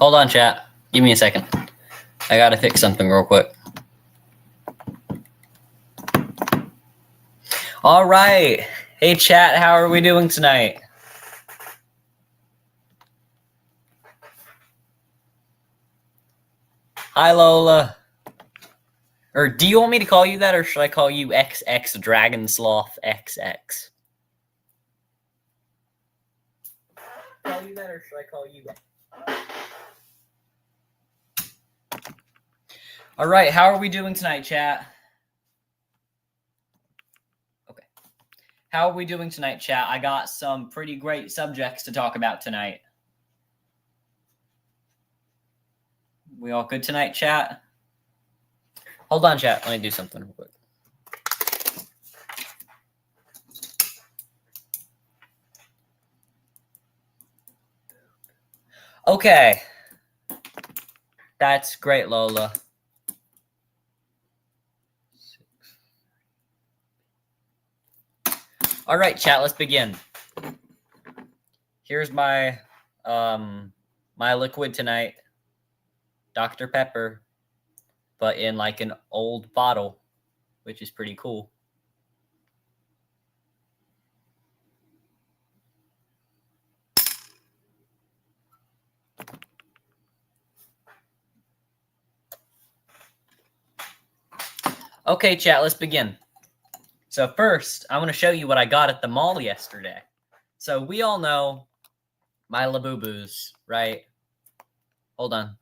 Hold on, chat. Give me a second. I gotta fix something real quick. All right. Hey, chat. How are we doing tonight? Hi, Lola. Or do you want me to call you that, or should I call you XX Dragon Sloth XX? Call you that, or should I call you that? All right. How are we doing tonight, chat? Okay. How are we doing tonight, chat? I got some pretty great subjects to talk about tonight. We all good tonight, chat? Hold on, chat. Let me do something real quick. Okay. That's great, Lola. All right, chat, let's begin. Here's my my liquid tonight. Dr. Pepper, but in like an old bottle, which is pretty cool. Okay, chat, let's begin. So first, I want to show you what I got at the mall yesterday. So we all know my Labubus, right? Hold on.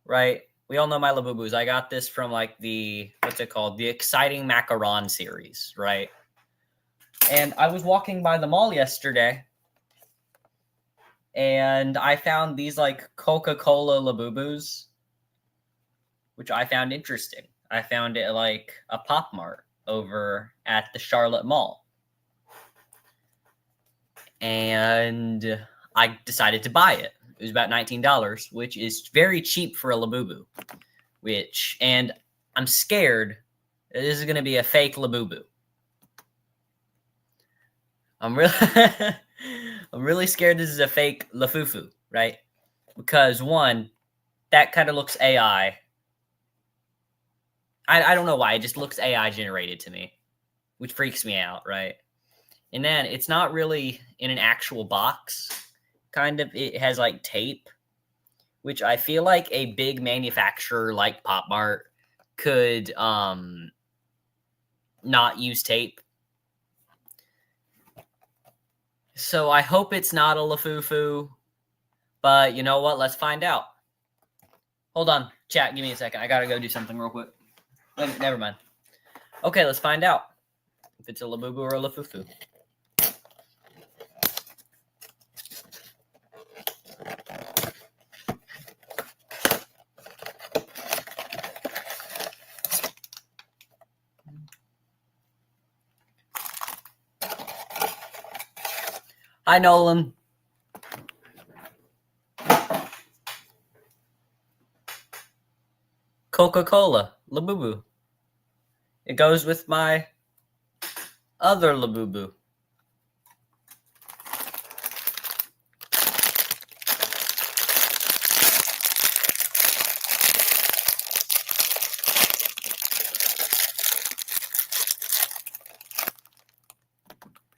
Right? We all know my Labubus. I got this from like the, what's it called? The Exciting Macaron series, right? And I was walking by the mall yesterday, and I found these like Coca-Cola Labubus, which I found interesting. I found it like a Pop Mart over at the Charlotte Mall. And I decided to buy it. It was about $19, which is very cheap for a Labubu. And I'm scared that this is going to be a fake Labubu. I'm really scared this is a fake Lafufu, right? Because one, that kind of looks AI. I don't know why. It just looks AI generated to me, which freaks me out, right? And then it's not really in an actual box. Kind of, it has like tape, which I feel like a big manufacturer like Pop Mart could not use tape. So I hope it's not a Lafufu, but you know what? Let's find out. Hold on, chat. Give me a second. I gotta go do something real quick. Never mind. Okay, let's find out if it's a Labubu or a Lafufu. Hi, Nolan. Coca-Cola Labubu. It goes with my other Labubu.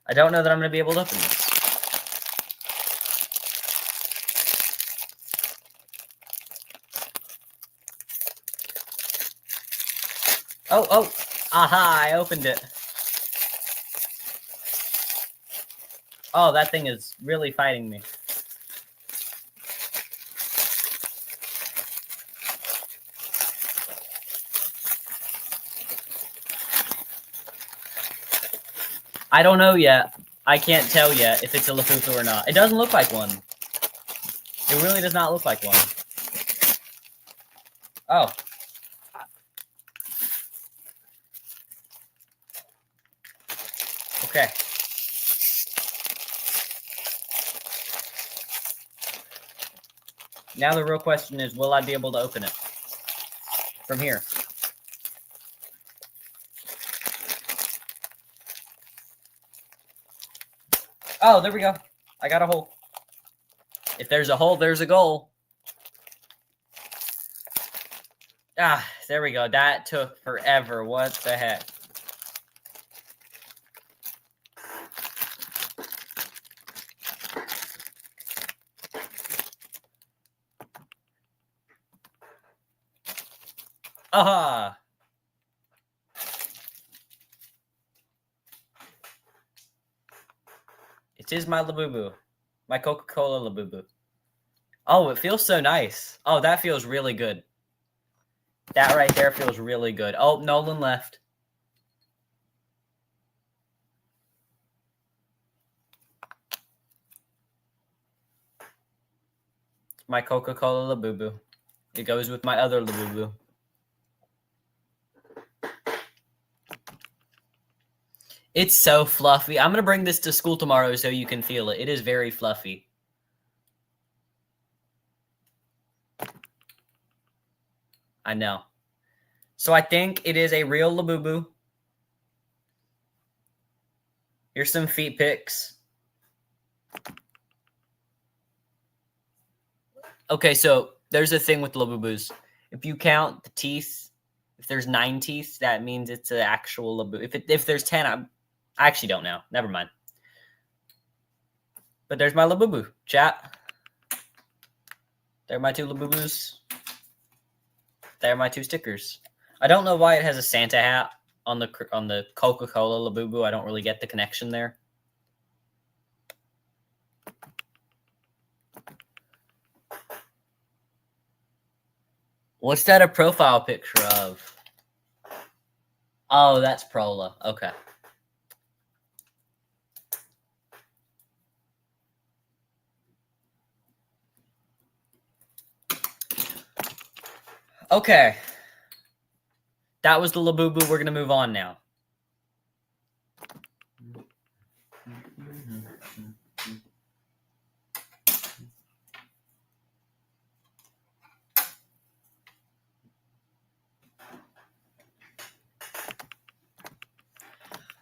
I don't know that I'm going to be able to open this. Oh, aha, I opened it. Oh, that thing is really fighting me. I don't know yet. I can't tell yet if it's a Lafufu or not. It doesn't look like one. It really does not look like one. Oh. Okay. Now the real question is, will I be able to open it from here? Oh, there we go. I got a hole. If there's a hole, there's a goal. Ah, there we go. That took forever. What the heck? Aha! It is my Labubu. My Coca-Cola Labubu. Oh, it feels so nice. Oh, that feels really good. That right there feels really good. Oh, Nolan left. My Coca-Cola Labubu. It goes with my other Labubu. It's so fluffy. I'm going to bring this to school tomorrow so you can feel it. It is very fluffy. I know. So I think it is a real Labubu. Here's some feet pics. Okay, so there's a thing with Labubus. If you count the teeth, if there's 9 teeth, that means it's an actual Labubu. If there's 10, I actually don't know. Never mind. But there's my Labubu. Chat. There are my 2 Labubus. There are my 2 stickers. I don't know why it has a Santa hat on the Coca-Cola Labubu. I don't really get the connection there. What's that a profile picture of? Oh, that's Prola. Okay. Okay. That was the Labubu. We're going to move on now.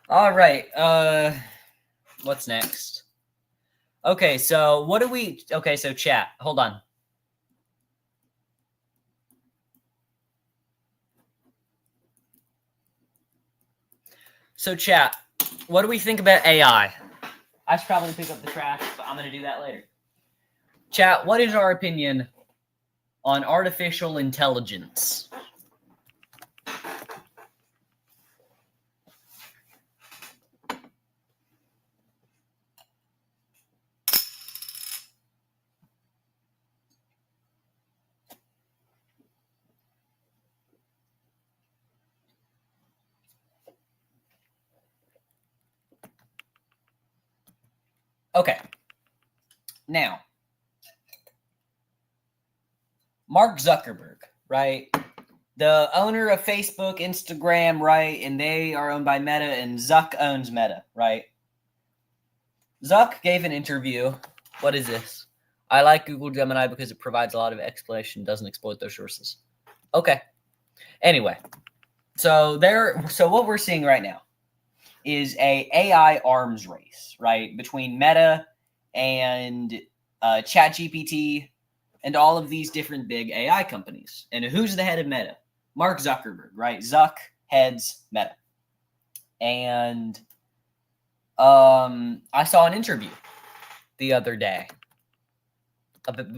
All right. What's next? Okay, so what do we... Okay, so chat. Hold on. So chat, what do we think about AI? I should probably pick up the trash, but I'm going to do that later. Chat, what is our opinion on artificial intelligence? Okay. Now, Mark Zuckerberg, right? The owner of Facebook, Instagram, right? And they are owned by Meta, and Zuck owns Meta, right? Zuck gave an interview. What is this? I like Google Gemini because it provides a lot of explanation, doesn't exploit those sources. Okay. Anyway, so what we're seeing right now is a AI arms race, right, between Meta and ChatGPT and all of these different big AI companies. And who's the head of Meta? Mark Zuckerberg, right? Zuck heads Meta. And I saw an interview the other day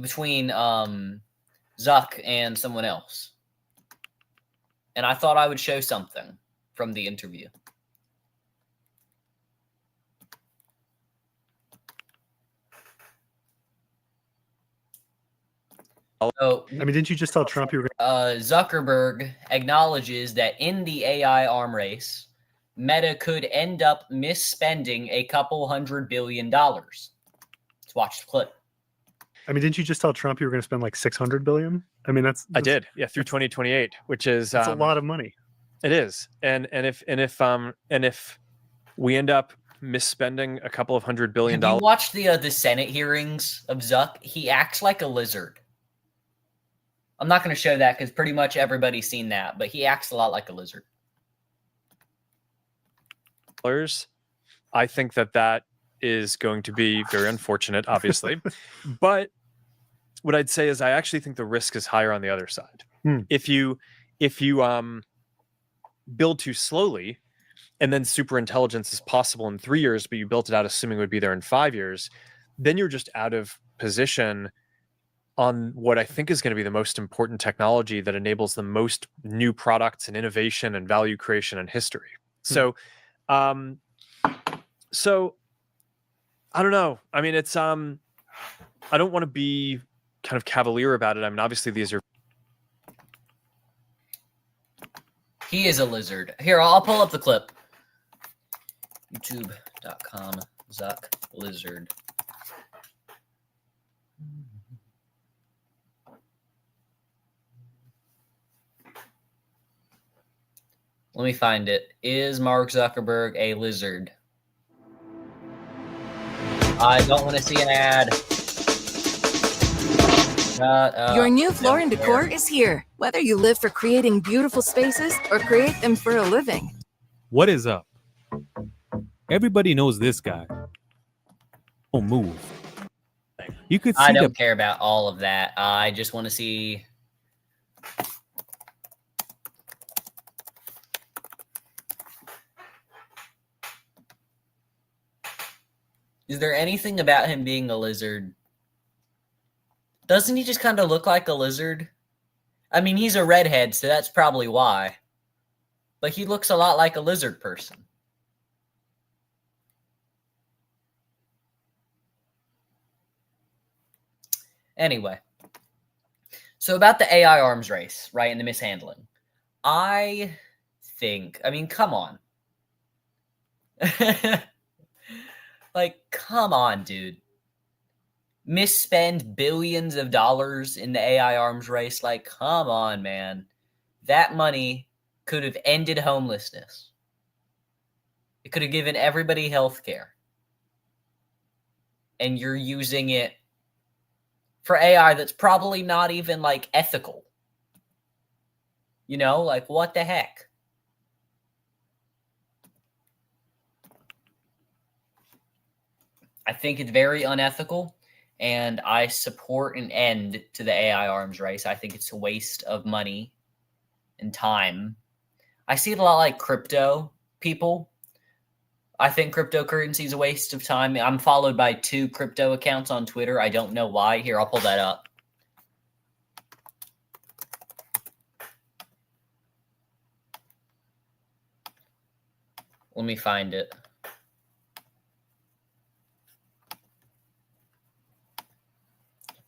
between Zuck and someone else. And I thought I would show something from the interview. So, I mean, didn't you just tell Trump you were going Zuckerberg acknowledges that in the AI arm race, Meta could end up misspending a couple $100 billion. Let's watch the clip. I mean, didn't you just tell Trump you were going to spend like $600 billion? I mean, that's I did, yeah, through 2028, which is a lot of money. It is, and if we end up misspending a couple of $100 billion, have you watched the Senate hearings of Zuck? He acts like a lizard. I'm not going to show that because pretty much everybody's seen that, but he acts a lot like a lizard. I think that is going to be very unfortunate, obviously. But what I'd say is I actually think the risk is higher on the other side. Hmm. If you build too slowly, and then super intelligence is possible in 3 years, but you built it out assuming it would be there in 5 years, then you're just out of position on what I think is going to be the most important technology that enables the most new products and innovation and value creation in history. So, so I don't know. I mean, it's I don't want to be kind of cavalier about it. I mean, obviously these are. He is a lizard. Here, I'll pull up the clip. YouTube.com Zuck lizard. Let me find it. Is Mark Zuckerberg a lizard? I don't want to see an ad. Your new floor and decor is here. Whether you live for creating beautiful spaces or create them for a living. What is up? Everybody knows this guy. Don't move. You could see I don't care about all of that. I just want to see. Is there anything about him being a lizard? Doesn't he just kind of look like a lizard? I mean, he's a redhead, so that's probably why. But he looks a lot like a lizard person. Anyway. So about the AI arms race, right, and the mishandling. I think, I mean, come on. Like, come on, dude. Misspend billions of dollars in the AI arms race. Like, come on, man. That money could have ended homelessness. It could have given everybody health care. And you're using it for AI that's probably not even, like, ethical. You know, like, what the heck? I think it's very unethical, and I support an end to the AI arms race. I think it's a waste of money and time. I see it a lot like crypto people. I think cryptocurrency is a waste of time. I'm followed by 2 crypto accounts on Twitter. I don't know why. Here, I'll pull that up. Let me find it.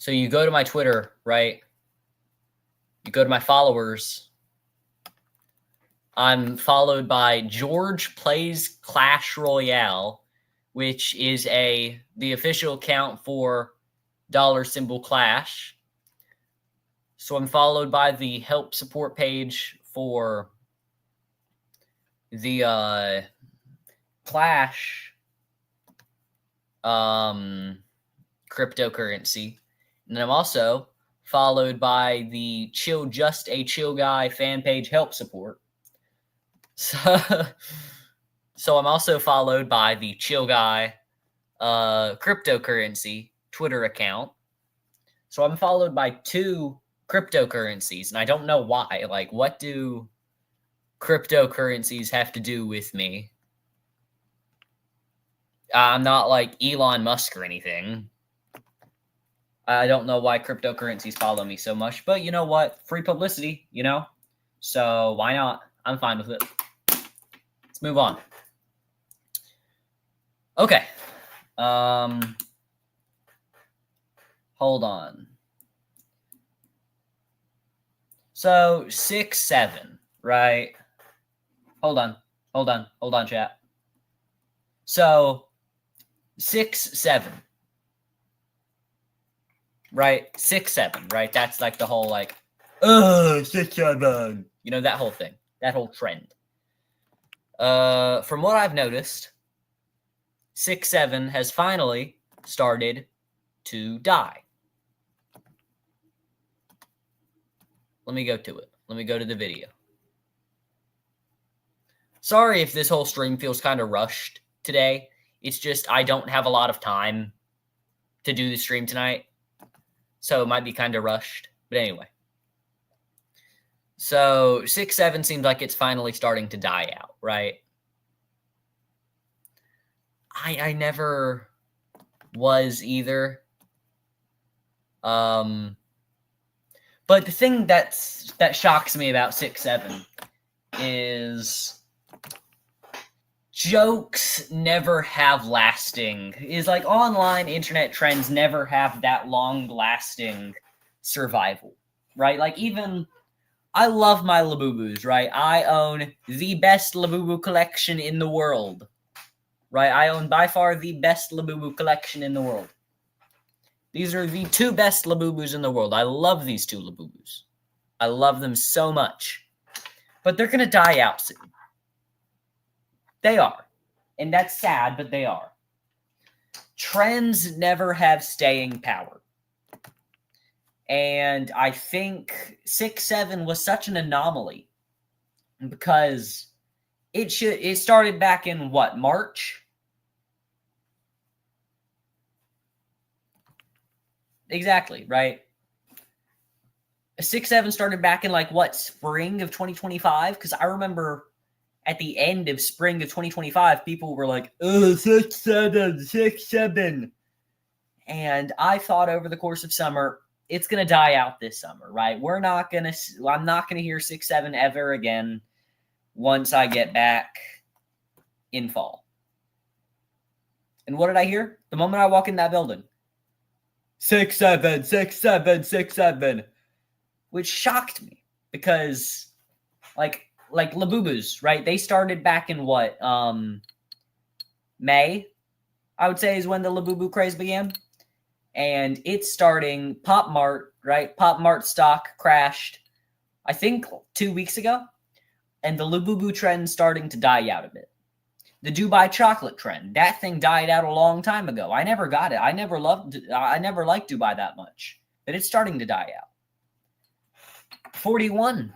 So you go to my Twitter, right? You go to my followers. I'm followed by George Plays Clash Royale, which is the official account for $ Clash. So I'm followed by the help support page for the Clash cryptocurrency. And then I'm also followed by the Just a Chill Guy fan page help support. So I'm also followed by the Chill Guy cryptocurrency Twitter account. So I'm followed by 2 cryptocurrencies, and I don't know why. Like, what do cryptocurrencies have to do with me? I'm not like Elon Musk or anything. I don't know why cryptocurrencies follow me so much, but you know what? Free publicity, you know? So why not? I'm fine with it. Let's move on. Okay. Hold on. So 6-7, right? Hold on, chat. So 6-7. Right? 6-7, right? That's like the whole like, 6-7. You know, that whole thing. That whole trend. From what I've noticed, 6-7 has finally started to die. Let me go to it. Let me go to the video. Sorry if this whole stream feels kind of rushed today. It's just I don't have a lot of time to do the stream tonight. so it might be kind of rushed. But anyway. So 6-7 seems like it's finally starting to die out, right? I never was either. But the thing that shocks me about 6-7 is jokes never have lasting. Is like online internet trends never have that long lasting survival, right? Like even I love my Labubus, right? I own the best Labubu collection in the world, right? I own by far the best Labubu collection in the world. These are the 2 best Labubus in the world. I love these 2 Labubus. I love them so much. But they're going to die out soon. They are. And that's sad, but they are. Trends never have staying power. And I think 6-7 was such an anomaly because it started back in what, March? Exactly, right? 6-7 started back in like what, spring of 2025? Because I remember at the end of spring of 2025, people were like, oh, 6-7, 6-7. And I thought over the course of summer, it's going to die out this summer, right? I'm not going to hear 6-7 ever again once I get back in fall. And what did I hear? The moment I walk in that building, 6-7, 6-7, 6-7, which shocked me because like Labubus, right? They started back in what? May, I would say, is when the Labubu craze began. And it's starting Pop Mart, right? Pop Mart stock crashed, I think 2 weeks ago. And the Labubu trend starting to die out a bit. The Dubai chocolate trend, that thing died out a long time ago. I never got it. I never liked Dubai that much. But it's starting to die out. 41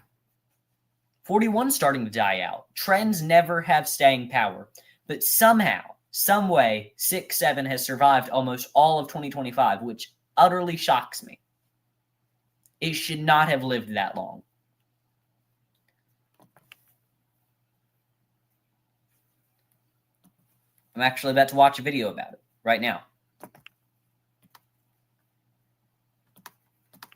starting to die out. Trends never have staying power. But somehow, some way, 6-7 has survived almost all of 2025, which utterly shocks me. It should not have lived that long. I'm actually about to watch a video about it right now.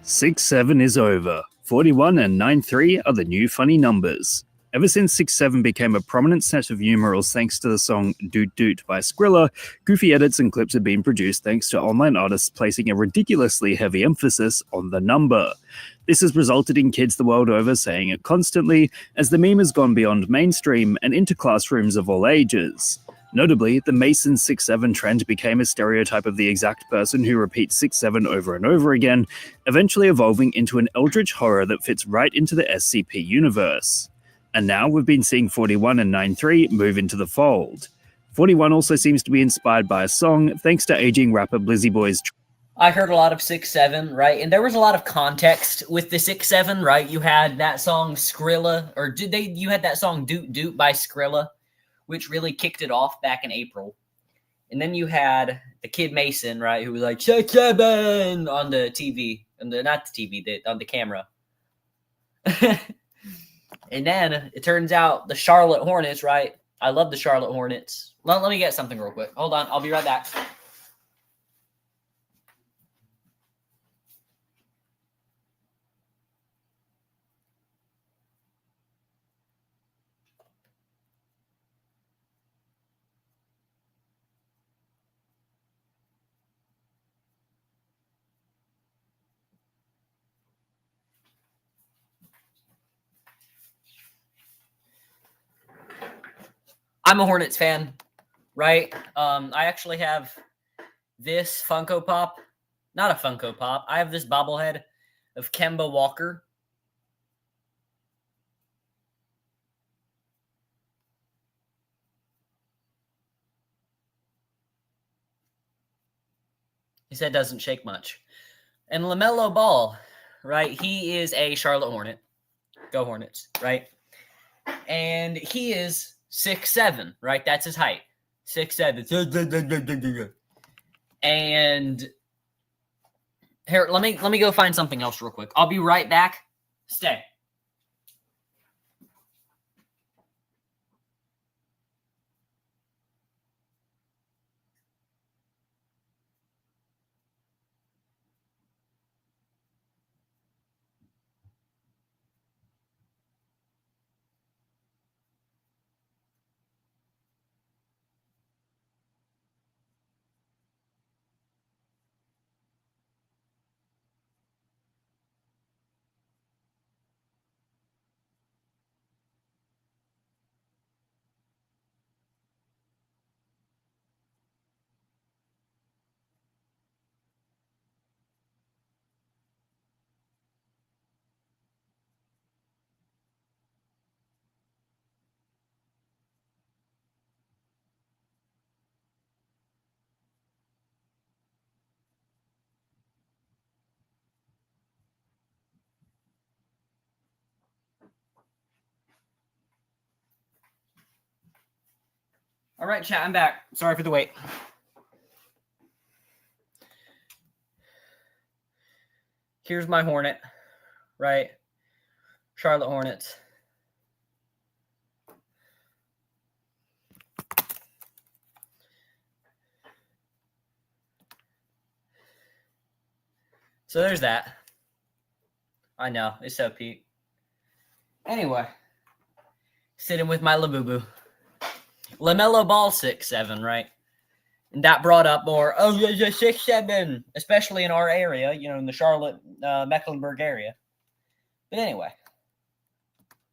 6-7 is over. 41 and 9-3 are the new funny numbers. Ever since 6-7 became a prominent set of numerals thanks to the song Doot Doot by Skrilla, goofy edits and clips have been produced thanks to online artists placing a ridiculously heavy emphasis on the number. This has resulted in kids the world over saying it constantly, as the meme has gone beyond mainstream and into classrooms of all ages. Notably, the Mason 6-7 trend became a stereotype of the exact person who repeats 6-7 over and over again, eventually evolving into an eldritch horror that fits right into the SCP universe. And now we've been seeing 41 and 9-3 move into the fold. 41 also seems to be inspired by a song, thanks to aging rapper Blizzy Boy's. I heard a lot of 6-7, right? And there was a lot of context with the 6-7, right? You had that song Skrilla, or you had that song Doot Doot by Skrilla, which really kicked it off back in April. And then you had the kid Mason, right, who was like, 6-7 on the TV, on the camera. And then it turns out the Charlotte Hornets, right? I love the Charlotte Hornets. Let me get something real quick. Hold on. I'll be right back. I'm a Hornets fan, right? I actually have this Funko Pop. Not a Funko Pop. I have this bobblehead of Kemba Walker. His head doesn't shake much. And LaMelo Ball, right? He is a Charlotte Hornet. Go Hornets, right? And he is 6'7", right? That's his height. 6'7". And Here, let me go find something else real quick. I'll be right back. Stay. All right, chat, I'm back. Sorry for the wait. Here's my Hornet, right? Charlotte Hornets. So there's that. I know, it's so peak. Anyway, sitting with my Labubu. LaMelo Ball 6'7", right? And that brought up more, oh, yeah, 6'7", especially in our area, you know, in the Charlotte, Mecklenburg area. But anyway.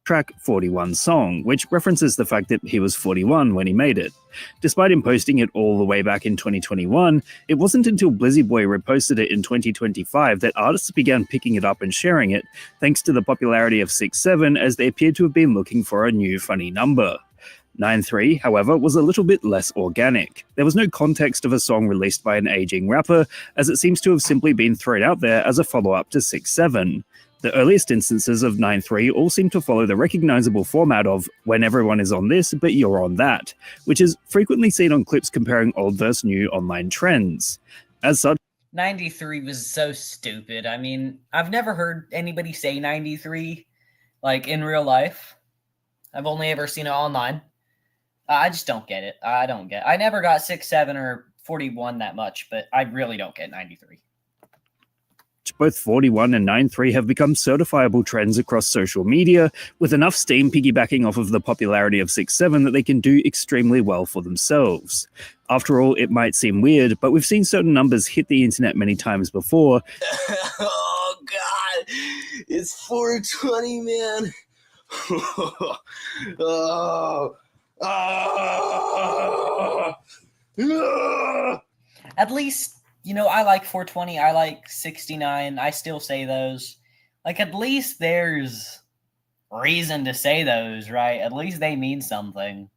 Track 41 song, which references the fact that he was 41 when he made it. Despite him posting it all the way back in 2021, it wasn't until Blizzy Boy reposted it in 2025 that artists began picking it up and sharing it, thanks to the popularity of 6'7", as they appeared to have been looking for a new funny number. 9-3, however, was a little bit less organic. There was no context of a song released by an aging rapper, as it seems to have simply been thrown out there as a follow-up to 6'7". The earliest instances of 9-3 all seem to follow the recognizable format of when everyone is on this, but you're on that, which is frequently seen on clips comparing old versus new online trends. As such, 93 was so stupid. I mean, I've never heard anybody say 93, like, in real life. I've only ever seen it online. I just don't get it. I never got 6'7" or 41 that much, but I really don't get 93. both 41 and 9-3 have become certifiable trends across social media, with enough steam piggybacking off of the popularity of 6-7 that they can do extremely well for themselves. After all, it might seem weird, but we've seen certain numbers hit the internet many times before. Oh, God. It's 420, man. Oh. At least, you know, I like 420. I like 69. I still say those. Like, at least there's reason to say those, right? At least they mean something.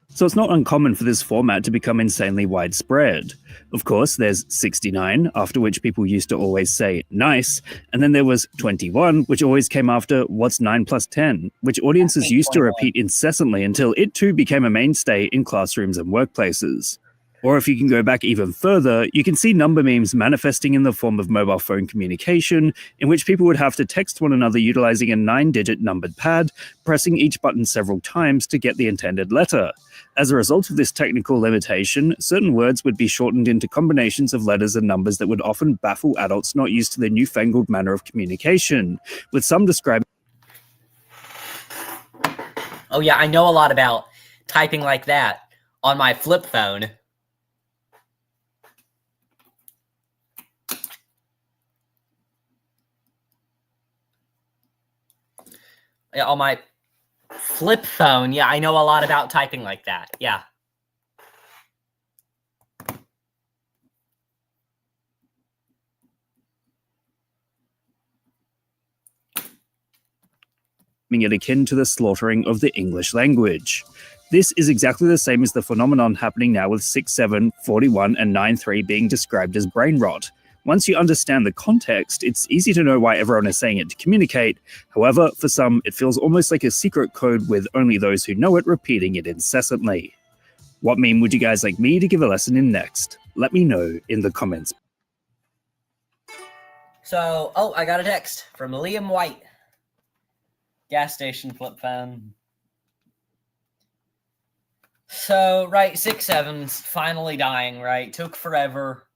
So it's not uncommon for this format to become insanely widespread. Of course, there's 69, after which people used to always say nice, and then there was 21, which always came after what's 9 plus 10, which audiences used to repeat incessantly until it too became a mainstay in classrooms and workplaces. Or if you can go back even further, you can see number memes manifesting in the form of mobile phone communication, in which people would have to text one another utilizing a 9-digit numbered pad, pressing each button several times to get the intended letter. As a result of this technical limitation, certain words would be shortened into combinations of letters and numbers that would often baffle adults not used to the newfangled manner of communication, with some describing... Oh yeah, I know a lot about typing like that on my flip phone. Yeah, on my flip phone, yeah, I know a lot about typing like that. Yeah. it akin to the slaughtering of the English language. This is exactly the same as the phenomenon happening now with 6-7, 41, and 9-3 being described as brain rot. Once you understand the context, it's easy to know why everyone is saying it to communicate. However, for some, it feels almost like a secret code with only those who know it repeating it incessantly. What meme would you guys like me to give a lesson in next? Let me know in the comments. So, oh, I got a text from Liam White. Gas station flip phone. So, right, 6.7's finally dying, right? Took forever.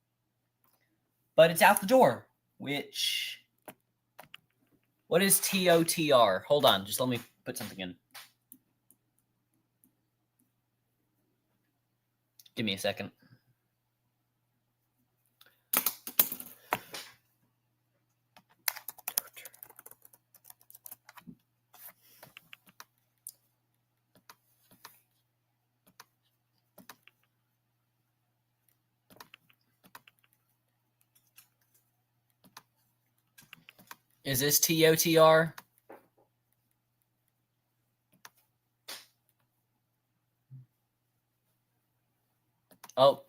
But it's out the door, which... What is TOTR? Hold on, just let me put something in. Give me a second. Is this TOTR? Oh.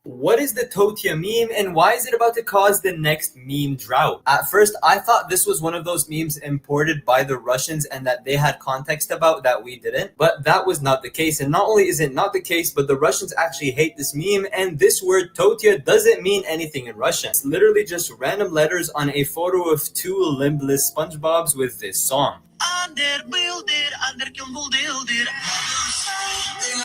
What is the Totia meme and why is it about to cause the next meme drought? At first, I thought this was one of those memes imported by the Russians and that they had context about that we didn't, but that was not the case. And not only is it not the case, but the Russians actually hate this meme, and this word Totia doesn't mean anything in Russian. It's literally just random letters on a photo of two limbless SpongeBobs with this song.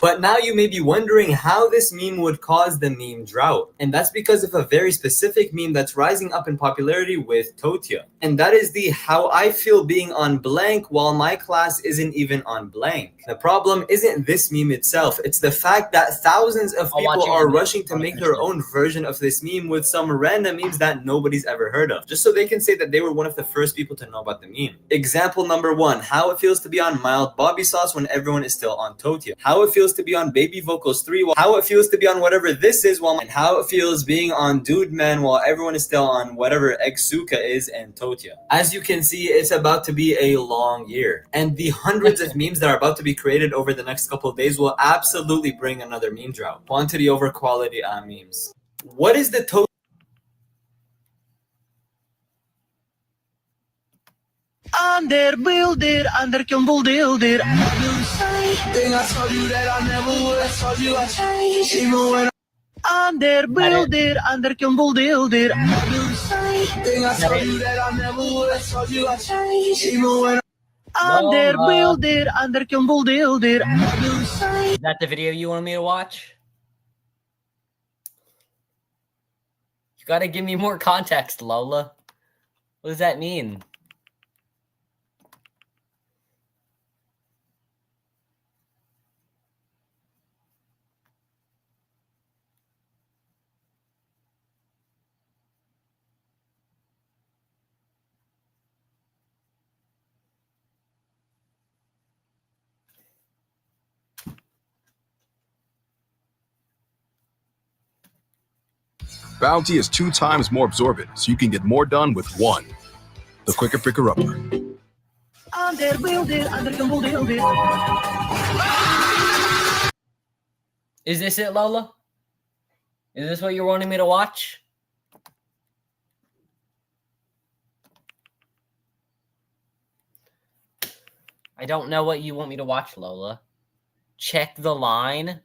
But now you may be wondering how this meme would cause the meme drought. And that's because of a very specific meme that's rising up in popularity with Totia. And that is the how I feel being on blank while my class isn't even on blank. The problem isn't this meme itself, it's the fact that thousands of people are rushing to make their own version of this meme with some random memes that nobody's ever heard of, just so they can say that they were one of the first people to know about the meme. Example number 1, how it feels to be on mild Bobby sauce when everyone is still on Totia. How it feels to be on Baby Vocals 3, how it feels to be on whatever this is, and how it feels being on Dude Man while everyone is still on whatever Exuka is and Totia. As you can see, it's about to be a long year, and the hundreds of memes that are about to be created over the next couple of days will absolutely bring another meme drought. Quantity over quality on memes. What is the Totia? Underbuilder, underbuilder. Thing I told you that I never would. I told you I changed. Even when underbuilder, underbuilder. Thing I told you that I never would. I told you I changed. Even when underbuilder, underbuilder. Is that the video you wanted me to watch? You gotta give me more context, Lola. What does that mean? Bounty is 2 times more absorbent, so you can get more done with 1. The quicker picker upper. Is this it, Lola? Is this what you're wanting me to watch? I don't know what you want me to watch, Lola. Check the line.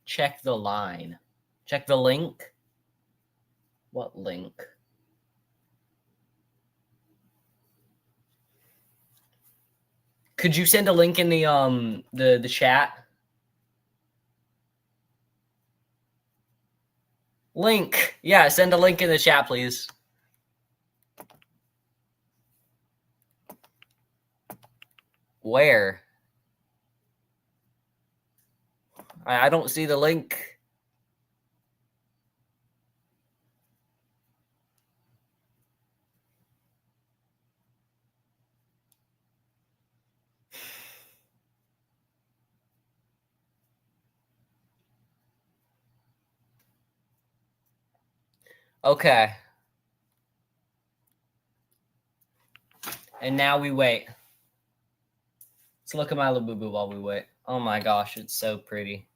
Check the line. Check the link. What link? Could you send a link in the chat? Link. Yeah, send a link in the chat, please. Where? I don't see the link. Okay. And now we wait. Let's look at my Labubu while we wait. Oh my gosh, it's so pretty.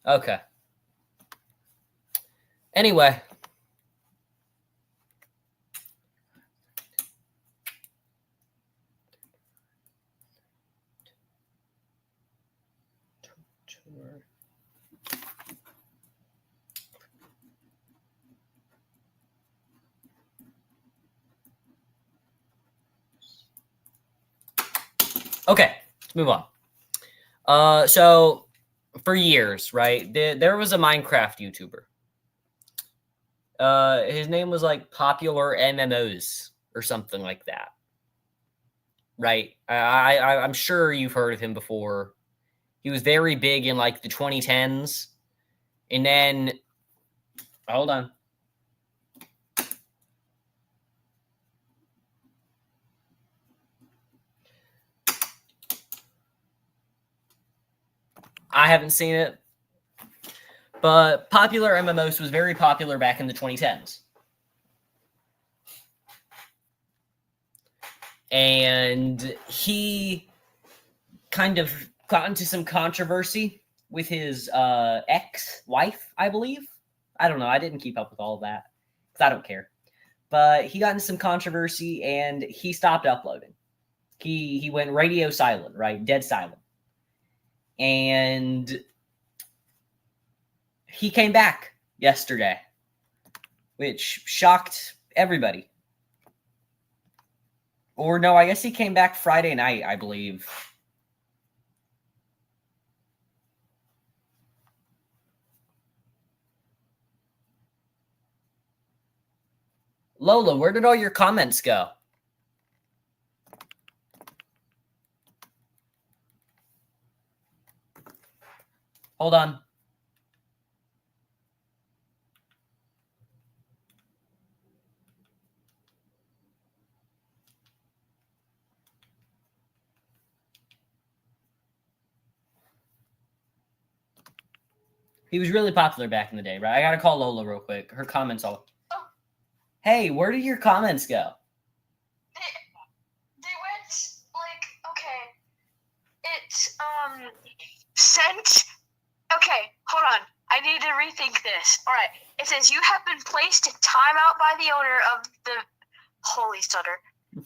Okay. Anyway. Okay, let's move on. So for years, right, there was a Minecraft YouTuber. His name was like PopularMMOS or something like that. Right? I'm sure you've heard of him before. He was very big in like the 2010s. And then, hold on. I haven't seen it. But PopularMMOS was very popular back in the 2010s. And he kind of got into some controversy with his ex-wife, I believe. I don't know. I didn't keep up with all of that because I don't care. But he got into some controversy and he stopped uploading. He went radio silent, right? Dead silent. And he came back yesterday, which shocked everybody. Or no, I guess he came back Friday night, I believe. Lola, where did all your comments go? Hold on. He was really popular back in the day, right? I gotta call Lola real quick. Her comments all... Hey, where did your comments go? They went, like, okay. It, sent... Okay, hold on. I need to rethink this. All right. It says, you have been placed in timeout by the owner of the... Holy stutter.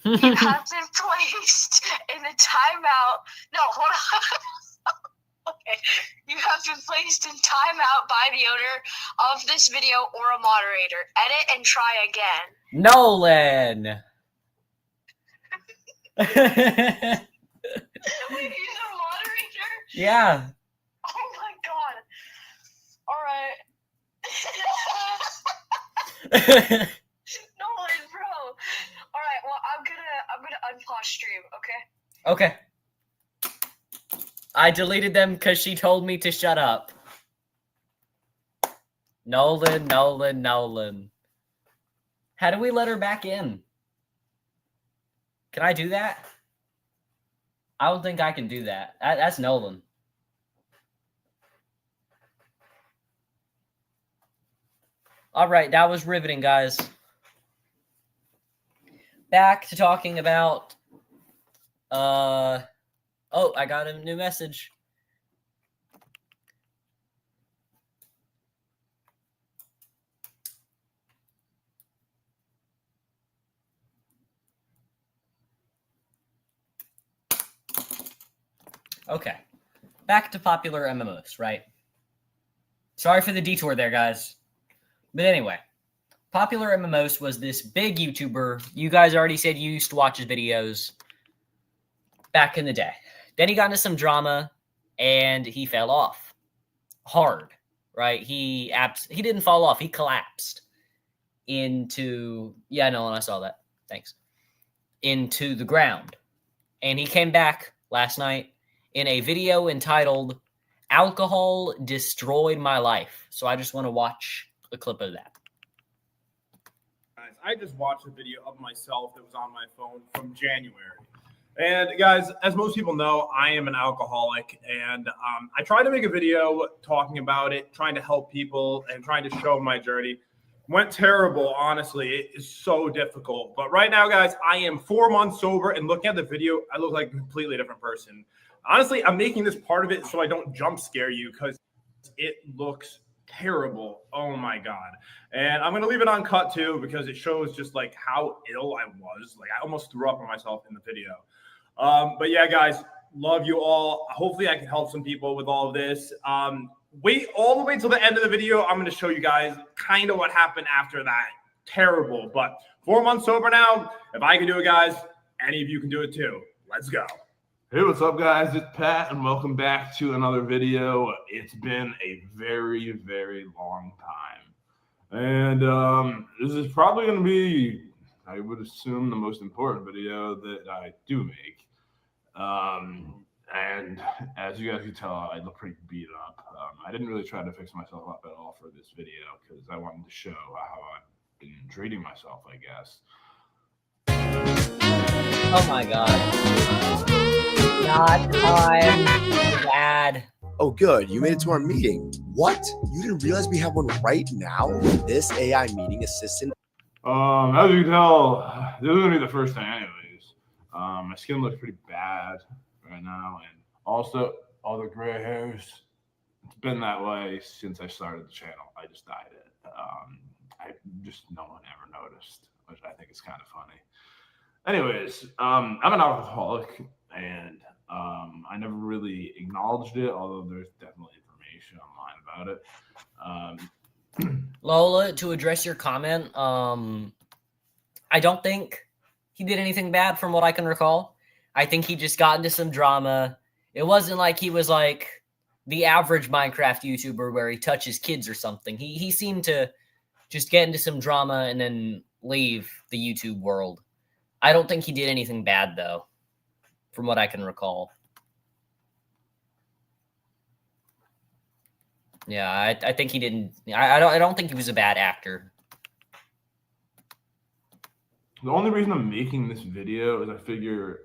You have been placed in the timeout... No, hold on. Okay. You have been placed in timeout by the owner of this video or a moderator. Edit and try again. Nolan! Wait, he's a moderator? Yeah. Oh my god. Alright. Nolan, bro. Alright, well I'm gonna unpause stream, okay? Okay. I deleted them because she told me to shut up. Nolan. How do we let her back in? Can I do that? I don't think I can do that. That's Nolan. All right, that was riveting, guys. Back to talking about... Oh, I got a new message. Okay. Back to PopularMMOS, right? Sorry for the detour there, guys. But anyway, PopularMMOS was this big YouTuber. You guys already said you used to watch his videos back in the day. Then he got into some drama, and he fell off hard, right? He didn't fall off. He collapsed into... Yeah, no, and I saw that. Thanks. Into the ground. And he came back last night in a video entitled, Alcohol Destroyed My Life. So I just want to watch a clip of that. Guys, I just watched a video of myself that was on my phone from January. And guys, as most people know, I am an alcoholic, and I tried to make a video talking about it, trying to help people and trying to show my journey. Went terrible, honestly. It is so difficult. But right now, guys, I am 4 months sober, and looking at the video, I look like a completely different person. Honestly, I'm making this part of it so I don't jump scare you because it looks terrible. Oh my God. And I'm going to leave it uncut too because it shows just like how ill I was. Like I almost threw up on myself in the video. But yeah, guys, love you all. Hopefully I can help some people with all of this. Wait all the way till the end of the video. I'm going to show you guys kind of what happened after that. Terrible, but 4 months sober now. If I can do it, guys, any of you can do it too. Let's go. Hey, what's up, guys? It's Pat, and welcome back to another video. It's been a very, very long time. And this is probably going to be, I would assume, the most important video that I do make. And as you guys can tell, I look pretty beat up. I didn't really try to fix myself up at all for this video because I wanted to show how I've been treating myself, I guess. Oh my god. Not time, Dad. Oh, good. You made it to our meeting. What? You didn't realize we have one right now? This AI meeting assistant. As you can tell, this is gonna be the first thing anyways. My skin looks pretty bad right now, and also all the gray hairs. It's been that way since I started the channel. I just dyed it. No one ever noticed, which I think is kind of funny. Anyways, I'm an alcoholic, and I never really acknowledged it, although there's definitely information online about it. Lola, to address your comment, I don't think he did anything bad from what I can recall. I think he just got into some drama. It wasn't like he was like the average Minecraft YouTuber where he touches kids or something. He seemed to just get into some drama and then leave the YouTube world. I don't think he did anything bad, though, from what I can recall. Yeah, I think he didn't. I don't think he was a bad actor. The only reason I'm making this video is I figure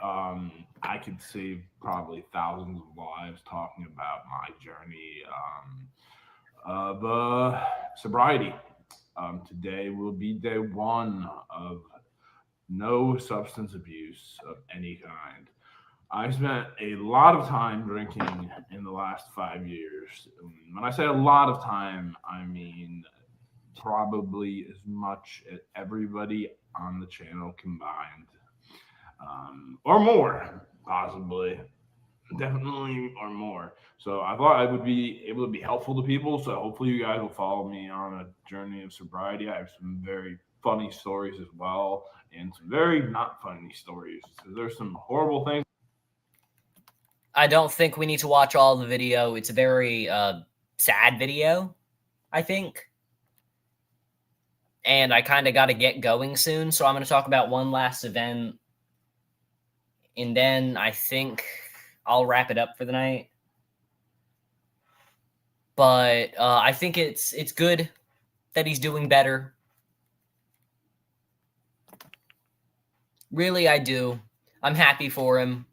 I could save probably thousands of lives talking about my journey of sobriety. Today will be day one of no substance abuse of any kind. I spent a lot of time drinking in the last 5 years. When I say a lot of time, I mean probably as much as everybody on the channel combined, or more, possibly, definitely, or more. So I thought I would be able to be helpful to people. So hopefully you guys will follow me on a journey of sobriety. I have some very funny stories as well, and some very not funny stories. So there's some horrible things. I don't think we need to watch all the video. It's a very sad video, I think. And I kind of got to get going soon, so I'm going to talk about one last event. And then I think I'll wrap it up for the night. But I think it's good that he's doing better. Really, I do. I'm happy for him.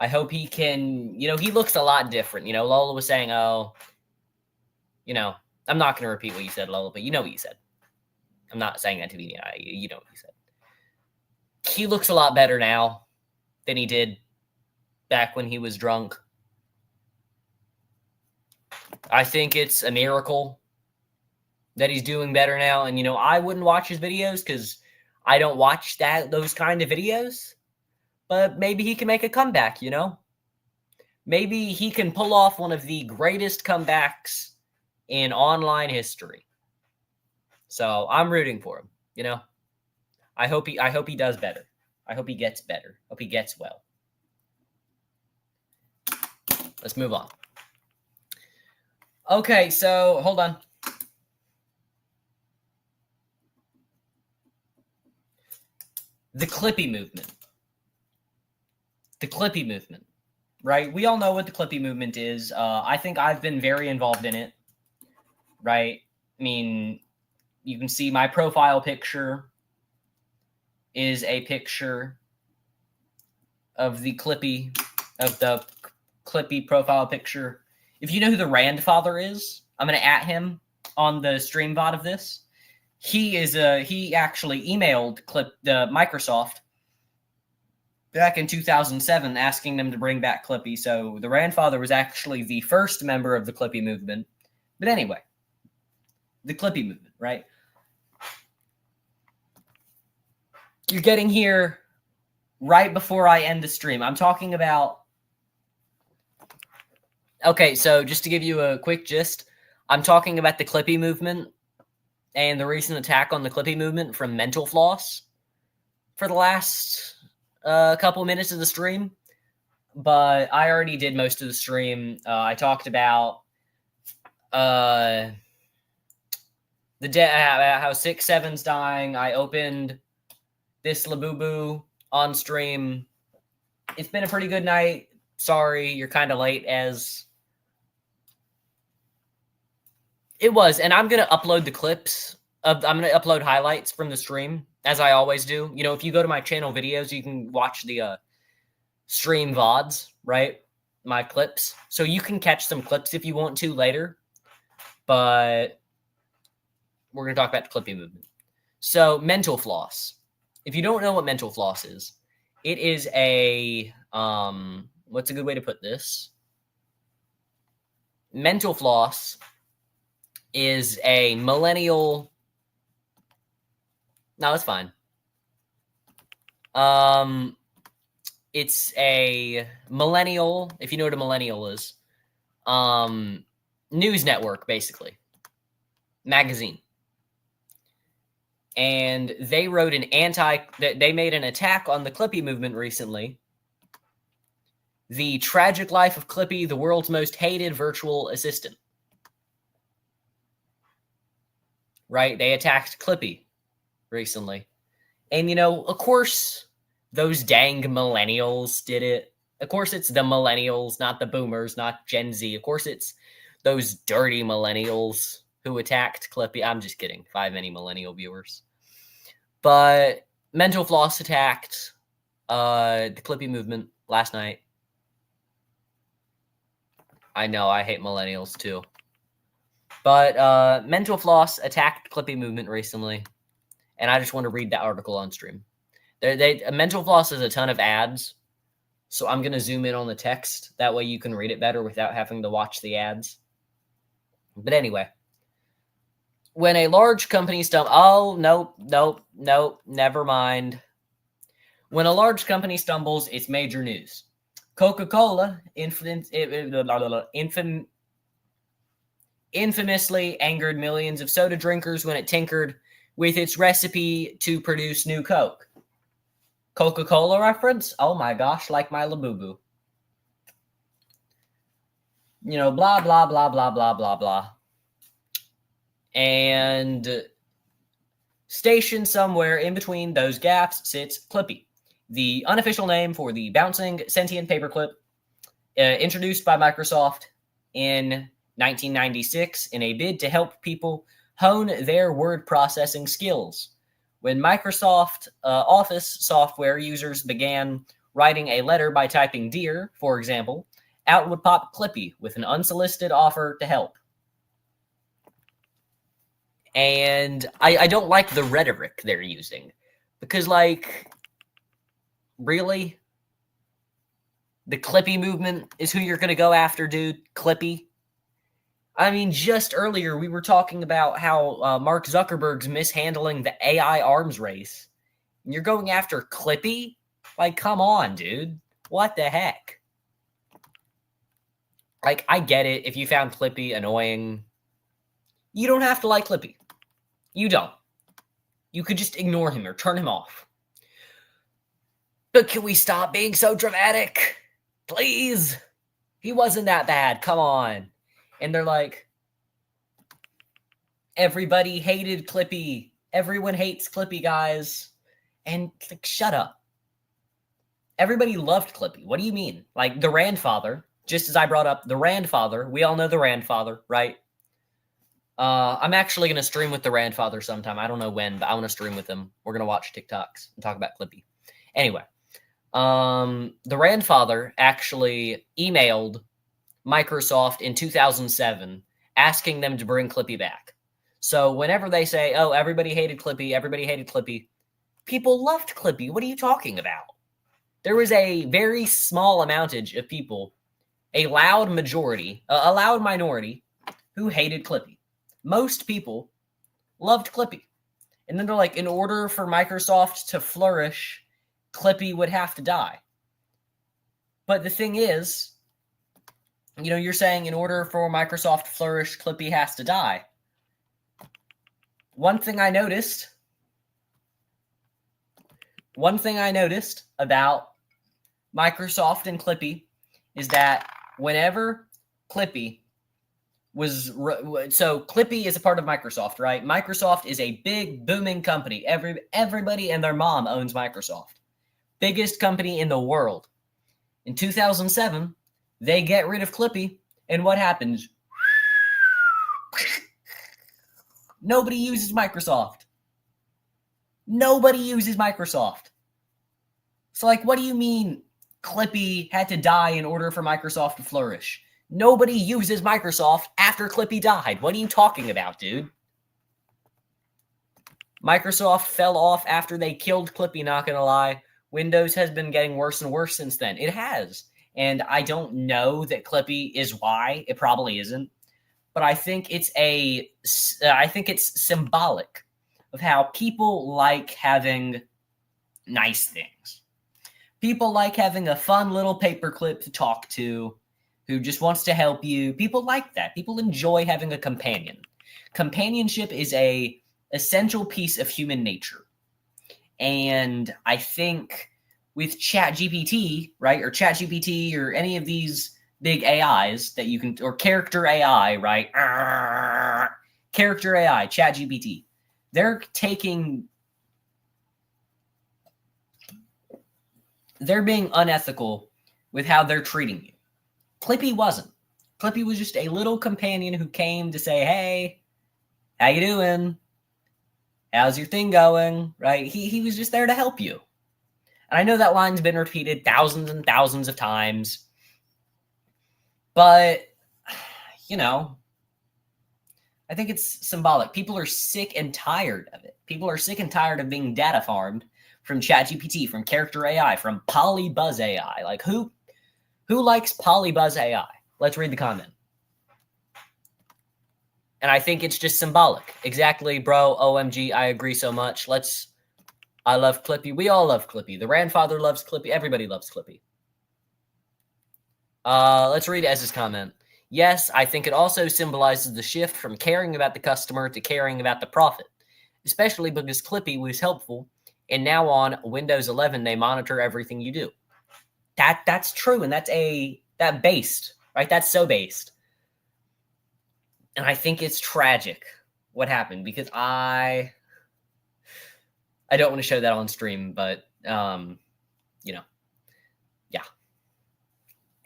I hope he can, he looks a lot different. Lola was saying, oh, I'm not going to repeat what you said, Lola, but you know what you said. I'm not saying that to be, you know what you said. He looks a lot better now than he did back when he was drunk. I think it's a miracle that he's doing better now. And, I wouldn't watch his videos because I don't watch those kind of videos. But maybe he can make a comeback, Maybe he can pull off one of the greatest comebacks in online history. So I'm rooting for him, I hope he does better. I hope he gets better. Hope he gets well. Let's move on. Okay, so hold on. The Clippy movement. The Clippy movement, right? We all know what the Clippy movement is. I think I've been very involved in it, right? I mean, you can see my profile picture is a picture of the Clippy profile picture. If you know who the Randfather is, I'm going to @ him on the stream VOD of this. He actually emailed Microsoft back in 2007 asking them to bring back Clippy. So the Randfather was actually the first member of the Clippy movement. But anyway, the Clippy movement, right? You're getting here right before I end the stream. I'm talking about... Okay, so just to give you a quick gist, I'm talking about the Clippy movement and the recent attack on the Clippy movement from Mental Floss for the last couple minutes of the stream. but I already did most of the stream. I talked about how 6-7's dying. I opened this Labubu on stream. It's been a pretty good night. Sorry, you're kind of late as it was. And I'm going to upload the clips. I'm going to upload highlights from the stream, as I always do. You know, if you go to my channel videos, you can watch the stream VODs, right? My clips. So you can catch some clips if you want to later. But we're going to talk about the Clippy movement. So mental floss. If you don't know what mental floss is, it is a, what's a good way to put this? Mental floss is a millennial. No, it's fine. It's a millennial, if you know what a millennial is, news network, basically. Magazine. And they wrote they made an attack on the Clippy movement recently. The tragic life of Clippy, the world's most hated virtual assistant. Right? They attacked Clippy recently. And, you know, of course, those dang millennials did it. Of course, it's the millennials, not the boomers, not Gen Z. Of course, it's those dirty millennials who attacked Clippy. I'm just kidding. If I have any millennial viewers. But Mental Floss attacked the Clippy movement last night. I know, I hate millennials too. But Mental Floss attacked Clippy movement recently. And I just want to read that article on stream. Mental Floss has a ton of ads. So I'm going to zoom in on the text. That way you can read it better without having to watch the ads. But anyway. When a large company oh, nope, never mind. When a large company stumbles, it's major news. Coca-Cola infamously angered millions of soda drinkers when it tinkered with its recipe to produce new Coke. Coca-Cola reference? Oh my gosh, like my Labubu. You know, blah, blah, blah, blah, blah, blah, blah. And stationed somewhere in between those gaps sits Clippy, the unofficial name for the bouncing sentient paperclip introduced by Microsoft in 1996 in a bid to help people hone their word processing skills. When Microsoft Office software users began writing a letter by typing "Dear," for example, out would pop Clippy with an unsolicited offer to help. And I don't like the rhetoric they're using. Because, like, really? The Clippy movement is who you're going to go after, dude? Clippy? I mean, just earlier we were talking about how Mark Zuckerberg's mishandling the AI arms race. And you're going after Clippy? Like, come on, dude. What the heck? Like, I get it. If you found Clippy annoying, you don't have to like Clippy. You don't. You could just ignore him or turn him off. But can we stop being so dramatic? Please. He wasn't that bad. Come on. And they're like, everybody hated Clippy. Everyone hates Clippy, guys. And like, shut up. Everybody loved Clippy. What do you mean? Like the Randfather, just as I brought up the Randfather. We all know the Randfather, right? I'm actually going to stream with the Randfather sometime. I don't know when, but I want to stream with him. We're going to watch TikToks and talk about Clippy. Anyway, the Randfather actually emailed Microsoft in 2007 asking them to bring Clippy back. So whenever they say, oh, everybody hated Clippy, people loved Clippy. What are you talking about? There was a very small amountage of people, a loud minority, who hated Clippy. Most people loved Clippy. And then they're like, in order for Microsoft to flourish, Clippy would have to die. But the thing is, you know, you're saying in order for Microsoft to flourish, Clippy has to die. One thing I noticed about Microsoft and Clippy is that whenever Clippy so Clippy is a part of Microsoft, right? Microsoft is a big booming company. Everybody and their mom owns Microsoft. Biggest company in the world. In 2007, they get rid of Clippy, and what happens? Nobody uses Microsoft. Nobody uses Microsoft. So, like, what do you mean Clippy had to die in order for Microsoft to flourish? Nobody uses Microsoft after Clippy died. What are you talking about, dude? Microsoft fell off after they killed Clippy, not gonna lie. Windows has been getting worse and worse since then. It has. And I don't know that Clippy is why. It probably isn't. But I think it's symbolic of how people like having nice things. People like having a fun little paperclip to talk to who just wants to help you. People like that. People enjoy having a companion. Companionship is a essential piece of human nature. And I think with ChatGPT, right, or ChatGPT or any of these big AIs that you can, or character AI, right? Character AI, ChatGPT. They're being unethical with how they're treating you. Clippy wasn't. Clippy was just a little companion who came to say, hey, how you doing? How's your thing going? Right? He was just there to help you. And I know that line's been repeated thousands and thousands of times. But, you know, I think it's symbolic. People are sick and tired of it. People are sick and tired of being data farmed from ChatGPT, from Character AI, from Polybuzz AI. Like, who likes Polybuzz AI? Let's read the comment. And I think it's just symbolic. Exactly, bro. OMG, I agree so much. I love Clippy. We all love Clippy. The grandfather loves Clippy. Everybody loves Clippy. Let's read Ez's comment. Yes, I think it also symbolizes the shift from caring about the customer to caring about the profit, especially because Clippy was helpful, and now on Windows 11, they monitor everything you do. That's true, and that based, right? That's so based. And I think it's tragic what happened, because I don't want to show that on stream, but, you know, yeah.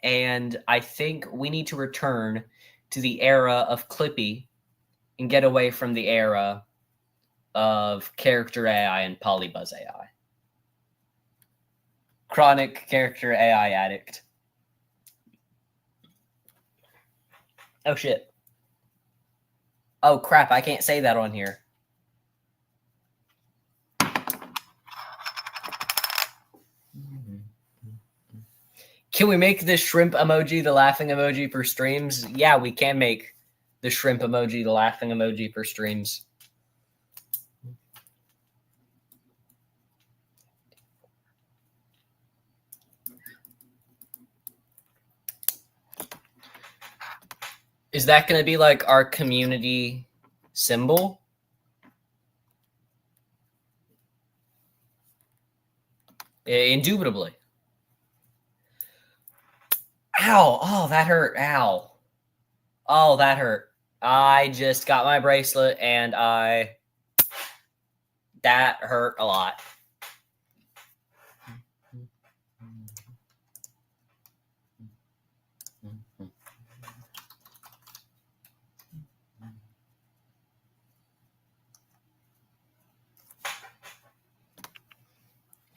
And I think we need to return to the era of Clippy and get away from the era of Character AI and Polybuzz AI. Chronic Character AI addict. Oh, shit. Oh, crap. I can't say that on here. Can we make the shrimp emoji the laughing emoji for streams? Yeah, we can make the shrimp emoji the laughing emoji for streams. Is that going to be like our community symbol? Indubitably. Ow. Oh, that hurt. Ow. Oh, that hurt. I just got my bracelet and that hurt a lot.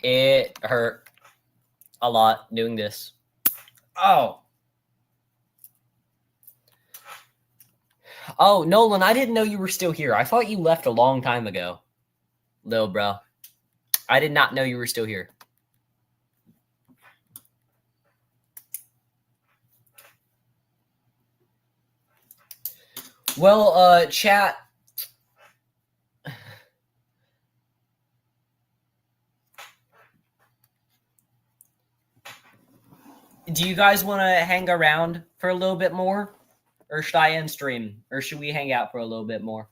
It hurt a lot doing this. Oh. Oh, Nolan, I didn't know you were still here. I thought you left a long time ago. Lil bro. I did not know you were still here. Well, chat. Do you guys want to hang around for a little bit more? Or should I end stream? Or should we hang out for a little bit more?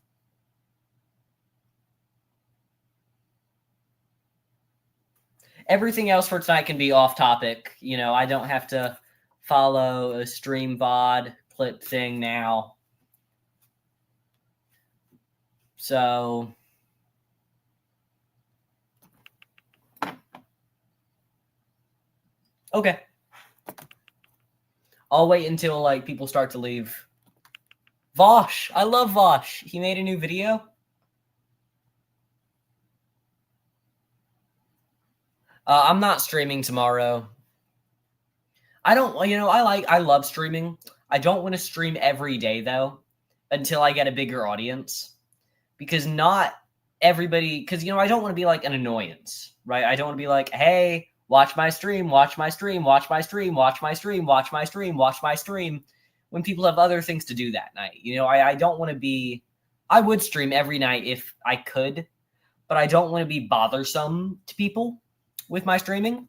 Everything else for tonight can be off topic. You know, I don't have to follow a stream VOD clip thing now. So okay. I'll wait until like people start to leave. Vosh, I love Vosh. He made a new video. I'm not streaming tomorrow. I don't, you know, I love streaming. I don't want to stream every day though, until I get a bigger audience, because not everybody, because, you know, I don't want to be like an annoyance, right? I don't want to be like, hey, watch my stream, watch my stream, watch my stream, watch my stream, watch my stream, watch my stream, when people have other things to do that night. You know, I don't want to be, I would stream every night if I could, but I don't want to be bothersome to people with my streaming.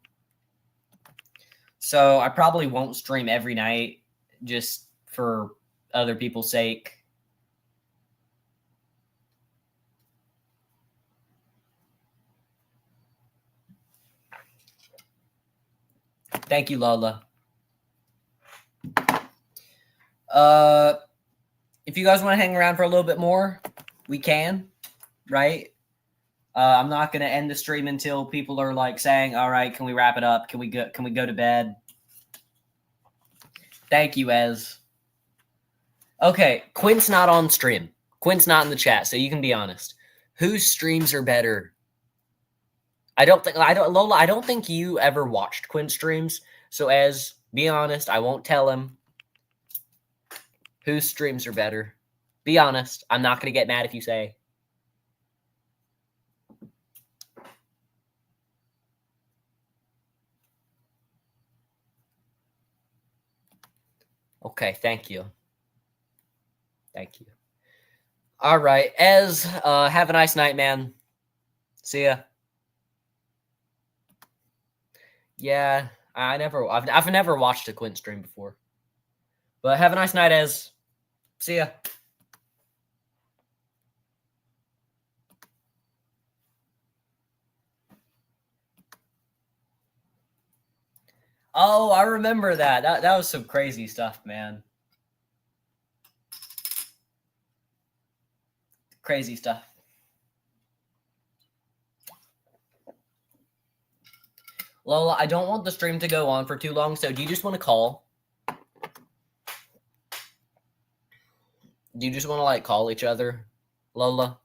So I probably won't stream every night just for other people's sake. Thank you, Lola. If you guys want to hang around for a little bit more, we can, right? I'm not going to end the stream until people are like saying, all right, can we wrap it up? Can we go to bed? Thank you, Ez. Okay, Quint's not on stream. Quint's not in the chat, so you can be honest. Whose streams are better? Lola, I don't think you ever watched Quint's streams. So Ez, be honest, I won't tell him. Whose streams are better? Be honest. I'm not going to get mad if you say. Okay, thank you. Thank you. All right, Ez, have a nice night, man. See ya. Yeah, I've never watched a Quint stream before. But have a nice night, Ez. See ya. Oh, I remember that. That was some crazy stuff, man. Crazy stuff. Lola, I don't want the stream to go on for too long, so do you just want to call? Do you just want to, like, call each other, Lola?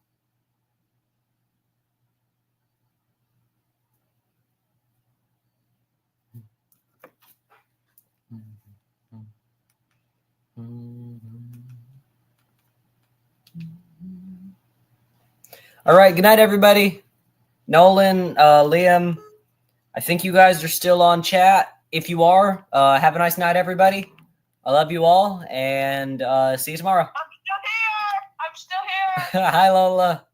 All right, good night, everybody. Nolan, Liam, I think you guys are still on chat. If you are, have a nice night, everybody. I love you all, and see you tomorrow. I'm still here. Hi, Lola.